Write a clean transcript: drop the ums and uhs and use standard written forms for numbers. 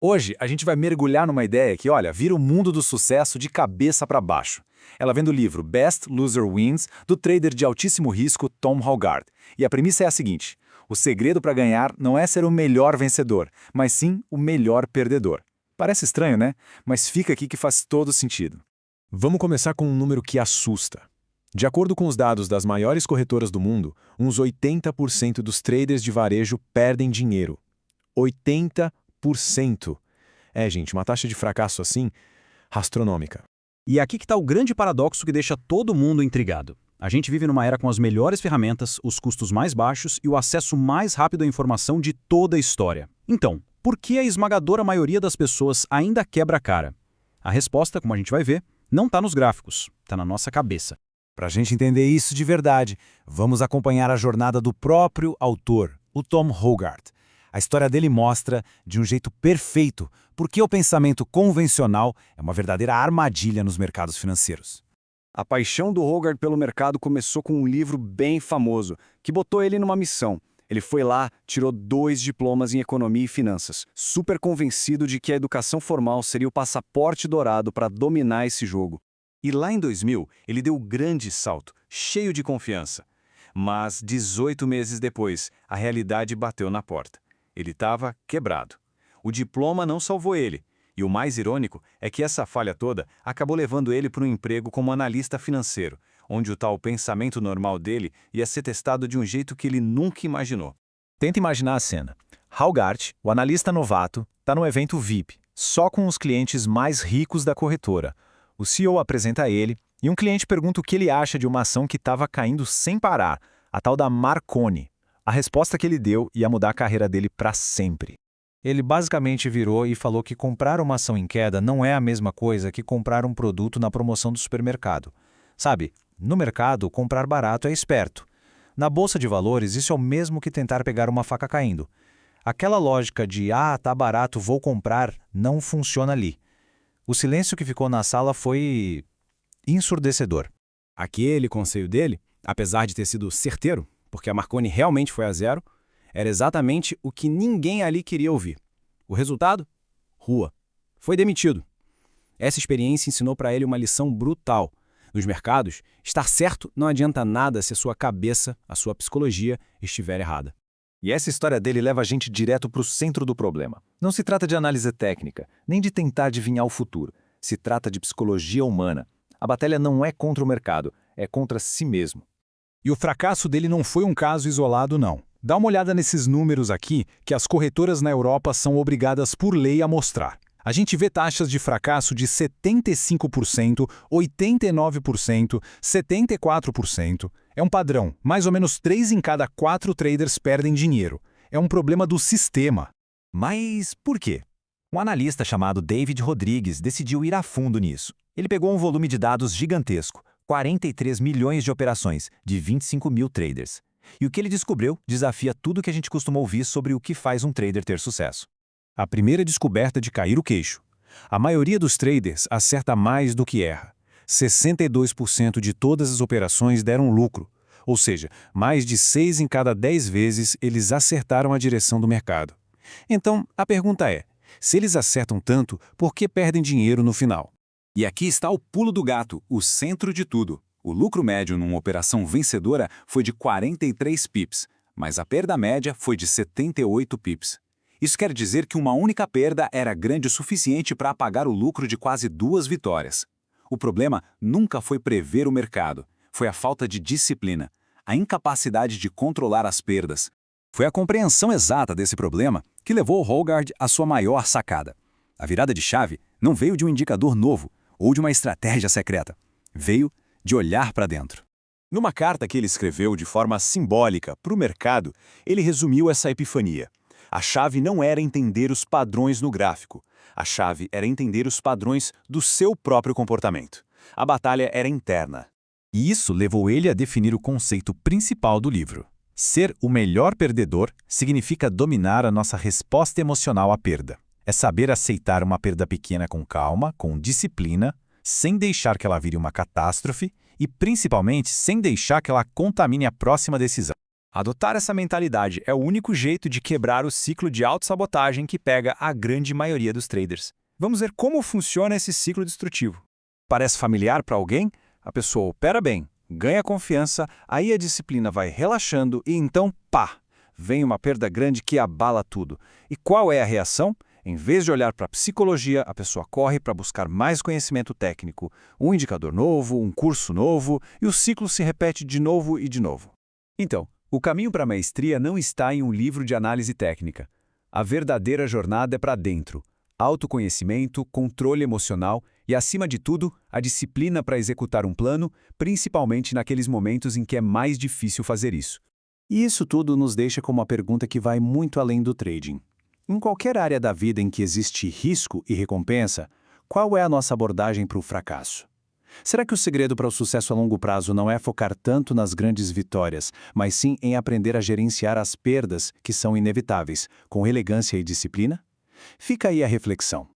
Hoje, a gente vai mergulhar numa ideia que, olha, vira o mundo do sucesso de cabeça para baixo. Ela vem do livro Best Loser Wins, do trader de altíssimo risco Tom Hogarth. E a premissa é a seguinte: o segredo para ganhar não é ser o melhor vencedor, mas sim o melhor perdedor. Parece estranho, né? Mas fica aqui que faz todo sentido. Vamos começar com um número que assusta. De acordo com os dados das maiores corretoras do mundo, uns 80% dos traders de varejo perdem dinheiro. 80%. Gente, uma taxa de fracasso assim, astronômica. E aqui que está o grande paradoxo que deixa todo mundo intrigado. A gente vive numa era com as melhores ferramentas, os custos mais baixos e o acesso mais rápido à informação de toda a história. Então, por que a esmagadora maioria das pessoas ainda quebra a cara? A resposta, como a gente vai ver, não está nos gráficos, está na nossa cabeça. Para a gente entender isso de verdade, vamos acompanhar a jornada do próprio autor, o Tom Hogarth. A história dele mostra, de um jeito perfeito, por que o pensamento convencional é uma verdadeira armadilha nos mercados financeiros. A paixão do Hogarth pelo mercado começou com um livro bem famoso, que botou ele numa missão. Ele foi lá, tirou 2 diplomas em economia e finanças, super convencido de que a educação formal seria o passaporte dourado para dominar esse jogo. E lá em 2000, ele deu o grande salto, cheio de confiança. Mas 18 meses depois, a realidade bateu na porta. Ele estava quebrado. O diploma não salvou ele. E o mais irônico é que essa falha toda acabou levando ele para um emprego como analista financeiro, onde o tal pensamento normal dele ia ser testado de um jeito que ele nunca imaginou. Tenta imaginar a cena. Hogarth, o analista novato, está no evento VIP, só com os clientes mais ricos da corretora. O CEO apresenta ele e um cliente pergunta o que ele acha de uma ação que estava caindo sem parar, a tal da Marconi. A resposta que ele deu ia mudar a carreira dele para sempre. Ele basicamente virou e falou que comprar uma ação em queda não é a mesma coisa que comprar um produto na promoção do supermercado. Sabe, no mercado, comprar barato é esperto. Na bolsa de valores, isso é o mesmo que tentar pegar uma faca caindo. Aquela lógica de, tá barato, vou comprar, não funciona ali. O silêncio que ficou na sala foi ensurdecedor. Aquele conselho dele, apesar de ter sido certeiro, porque a Marconi realmente foi a zero, era exatamente o que ninguém ali queria ouvir. O resultado? Rua. Foi demitido. Essa experiência ensinou para ele uma lição brutal. Nos mercados, estar certo não adianta nada se a sua cabeça, a sua psicologia, estiver errada. E essa história dele leva a gente direto para o centro do problema. Não se trata de análise técnica, nem de tentar adivinhar o futuro. Se trata de psicologia humana. A batalha não é contra o mercado, é contra si mesmo. E o fracasso dele não foi um caso isolado, não. Dá uma olhada nesses números aqui que as corretoras na Europa são obrigadas por lei a mostrar. A gente vê taxas de fracasso de 75%, 89%, 74%. É um padrão. Mais ou menos 3 em cada 4 traders perdem dinheiro. É um problema do sistema. Mas por quê? Um analista chamado David Rodrigues decidiu ir a fundo nisso. Ele pegou um volume de dados gigantesco, 43 milhões de operações, de 25 mil traders. E o que ele descobriu desafia tudo que a gente costuma ouvir sobre o que faz um trader ter sucesso. A primeira descoberta de cair o queixo. A maioria dos traders acerta mais do que erra. 62% de todas as operações deram lucro. Ou seja, mais de 6 em cada 10 vezes eles acertaram a direção do mercado. Então, a pergunta é, se eles acertam tanto, por que perdem dinheiro no final? E aqui está o pulo do gato, o centro de tudo. O lucro médio numa operação vencedora foi de 43 pips, mas a perda média foi de 78 pips. Isso quer dizer que uma única perda era grande o suficiente para apagar o lucro de quase 2 vitórias. O problema nunca foi prever o mercado, foi a falta de disciplina, a incapacidade de controlar as perdas. Foi a compreensão exata desse problema que levou Hogarth à sua maior sacada. A virada de chave não veio de um indicador novo ou de uma estratégia secreta. Veio de olhar para dentro. Numa carta que ele escreveu de forma simbólica para o mercado, ele resumiu essa epifania. A chave não era entender os padrões no gráfico. A chave era entender os padrões do seu próprio comportamento. A batalha era interna. E isso levou ele a definir o conceito principal do livro. Ser o melhor perdedor significa dominar a nossa resposta emocional à perda. É saber aceitar uma perda pequena com calma, com disciplina, sem deixar que ela vire uma catástrofe e, principalmente, sem deixar que ela contamine a próxima decisão. Adotar essa mentalidade é o único jeito de quebrar o ciclo de autossabotagem que pega a grande maioria dos traders. Vamos ver como funciona esse ciclo destrutivo. Parece familiar para alguém? A pessoa opera bem, ganha confiança, aí a disciplina vai relaxando e então, pá! Vem uma perda grande que abala tudo. E qual é a reação? Em vez de olhar para a psicologia, a pessoa corre para buscar mais conhecimento técnico, um indicador novo, um curso novo, e o ciclo se repete de novo e de novo. Então, o caminho para a maestria não está em um livro de análise técnica. A verdadeira jornada é para dentro. Autoconhecimento, controle emocional e, acima de tudo, a disciplina para executar um plano, principalmente naqueles momentos em que é mais difícil fazer isso. E isso tudo nos deixa com uma pergunta que vai muito além do trading. Em qualquer área da vida em que existe risco e recompensa, qual é a nossa abordagem para o fracasso? Será que o segredo para o sucesso a longo prazo não é focar tanto nas grandes vitórias, mas sim em aprender a gerenciar as perdas que são inevitáveis, com elegância e disciplina? Fica aí a reflexão.